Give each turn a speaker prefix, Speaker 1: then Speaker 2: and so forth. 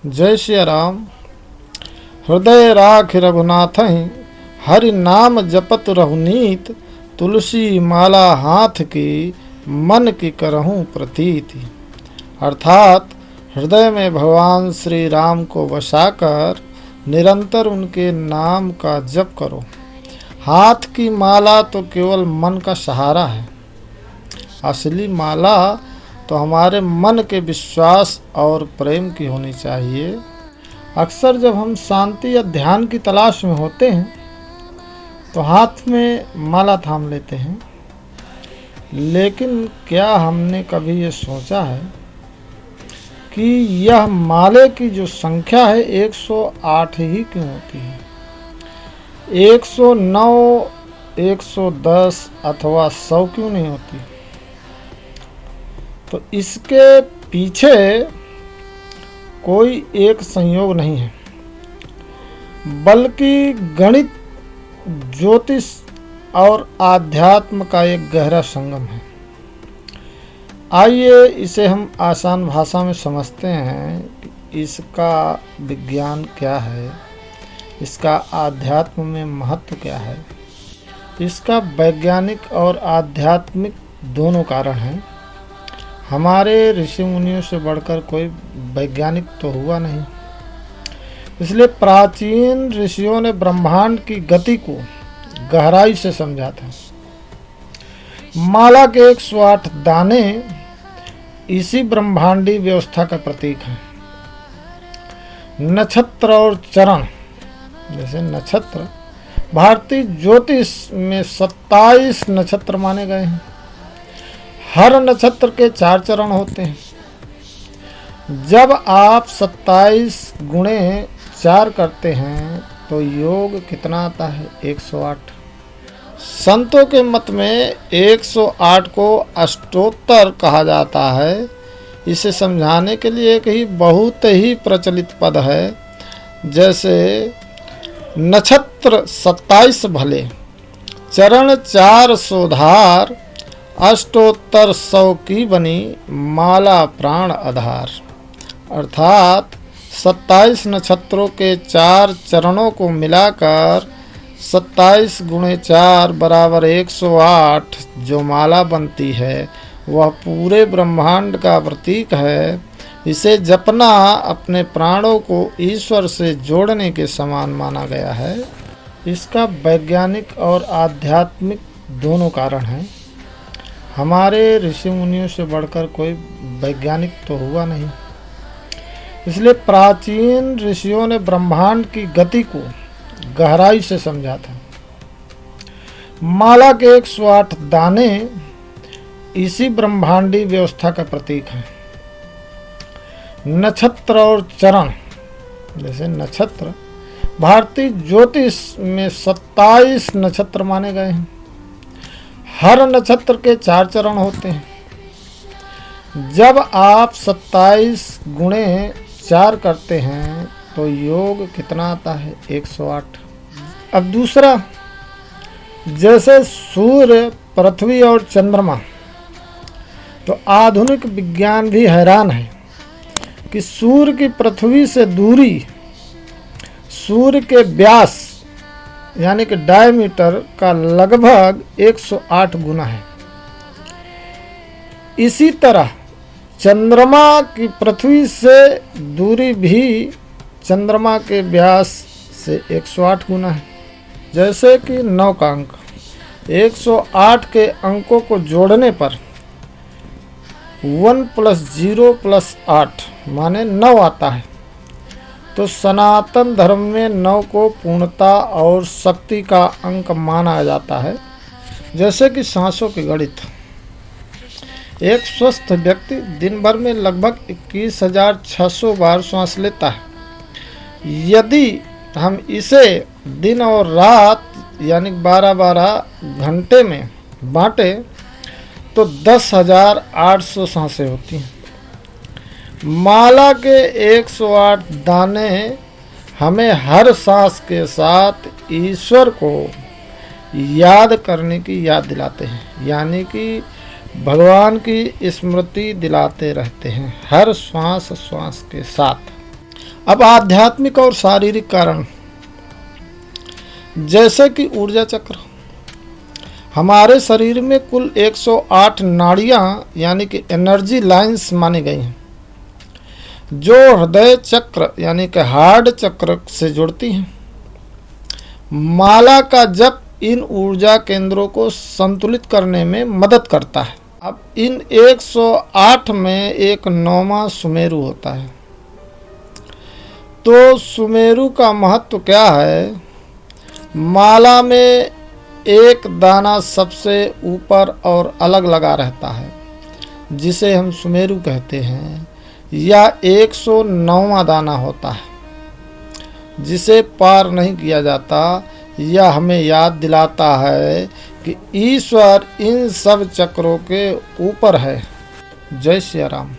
Speaker 1: जय श्री राम। हृदय राख रघुनाथहि, हरि नाम जपत रहुनीत। तुलसी माला हाथ की, मन की करहूँ प्रतीति। अर्थात हृदय में भगवान श्री राम को बसाकर निरंतर उनके नाम का जप करो। हाथ की माला तो केवल मन का सहारा है, असली माला तो हमारे मन के विश्वास और प्रेम की होनी चाहिए। अक्सर जब हम शांति या ध्यान की तलाश में होते हैं तो हाथ में माला थाम लेते हैं, लेकिन क्या हमने कभी ये सोचा है कि यह माले की जो संख्या है 108 ही क्यों होती है? 109, 110 अथवा 100 क्यों नहीं होती? तो इसके पीछे कोई एक संयोग नहीं है, बल्कि गणित, ज्योतिष और आध्यात्म का एक गहरा संगम है। आइए इसे हम आसान भाषा में समझते हैं कि इसका विज्ञान क्या है, इसका आध्यात्म में महत्व क्या है। इसका वैज्ञानिक और आध्यात्मिक दोनों कारण हैं। हमारे ऋषि मुनियों से बढ़कर कोई वैज्ञानिक तो हुआ नहीं, इसलिए प्राचीन ऋषियों ने ब्रह्मांड की गति को गहराई से समझा था। माला के 108 दाने इसी ब्रह्मांडी व्यवस्था का प्रतीक हैं। नक्षत्र और चरण, जैसे नक्षत्र भारतीय ज्योतिष में 27 नक्षत्र माने गए हैं। हर नक्षत्र के 4 चरण होते हैं। जब आप 27 गुणे 4 करते हैं तो योग कितना आता है? 108। संतों के मत में 108 को अष्टोत्तर कहा जाता है। इसे समझाने के लिए एक ही बहुत ही प्रचलित पद है, जैसे नक्षत्र 27 भले, चरण 4 सोधार, अष्टोत्तर 100 की बनी माला प्राण आधार। अर्थात 27 नक्षत्रों के 4 चरणों को मिलाकर 27 गुणे 4 बराबर 108 जो माला बनती है, वह पूरे ब्रह्मांड का प्रतीक है। इसे जपना अपने प्राणों को ईश्वर से जोड़ने के समान माना गया है। इसका वैज्ञानिक और आध्यात्मिक दोनों कारण हैं। हमारे ऋषि मुनियों से बढ़कर कोई वैज्ञानिक तो हुआ नहीं, इसलिए प्राचीन ऋषियों ने ब्रह्मांड की गति को गहराई से समझा था। माला के 108 दाने इसी ब्रह्मांडी व्यवस्था का प्रतीक हैं। नक्षत्र और चरण, जैसे नक्षत्र भारतीय ज्योतिष में 27 नक्षत्र माने गए हैं। हर नक्षत्र के 4 चरण होते हैं। जब आप 27 गुणे 4 करते हैं तो योग कितना आता है? 108। अब दूसरा, जैसे सूर्य, पृथ्वी और चंद्रमा, तो आधुनिक विज्ञान भी हैरान है कि सूर्य की पृथ्वी से दूरी सूर्य के व्यास यानी कि डायमीटर का लगभग 108 गुना है। इसी तरह चंद्रमा की पृथ्वी से दूरी भी चंद्रमा के व्यास से 108 गुना है। जैसे कि 9 का अंक, 108 के अंकों को जोड़ने पर 1 + 0 + 8 माने 9 आता है। तो सनातन धर्म में 9 को पूर्णता और शक्ति का अंक माना जाता है। जैसे कि सांसों की गणित, एक स्वस्थ व्यक्ति दिन भर में लगभग 21,600 बार सांस लेता है। यदि हम इसे दिन और रात यानी 12-12 घंटे में बांटे तो 10,800 सांसें होती हैं। माला के 108 दाने हमें हर सांस के साथ ईश्वर को याद करने की याद दिलाते हैं, यानी कि भगवान की स्मृति दिलाते रहते हैं हर श्वास श्वास के साथ। अब आध्यात्मिक और शारीरिक कारण, जैसे कि ऊर्जा चक्र। हमारे शरीर में कुल 108 नाड़ियां यानी कि एनर्जी लाइंस मानी गई हैं, जो हृदय चक्र यानी कि हार्ट चक्र से जुड़ती हैं। माला का जप इन ऊर्जा केंद्रों को संतुलित करने में मदद करता है। अब इन 108 में एक 9वां सुमेरु होता है। तो सुमेरु का महत्व क्या है? माला में एक दाना सबसे ऊपर और अलग लगा रहता है, जिसे हम सुमेरु कहते हैं। यह 109वां दाना होता है, जिसे पार नहीं किया जाता। यह हमें याद दिलाता है कि ईश्वर इन सब चक्रों के ऊपर है। जय श्री राम।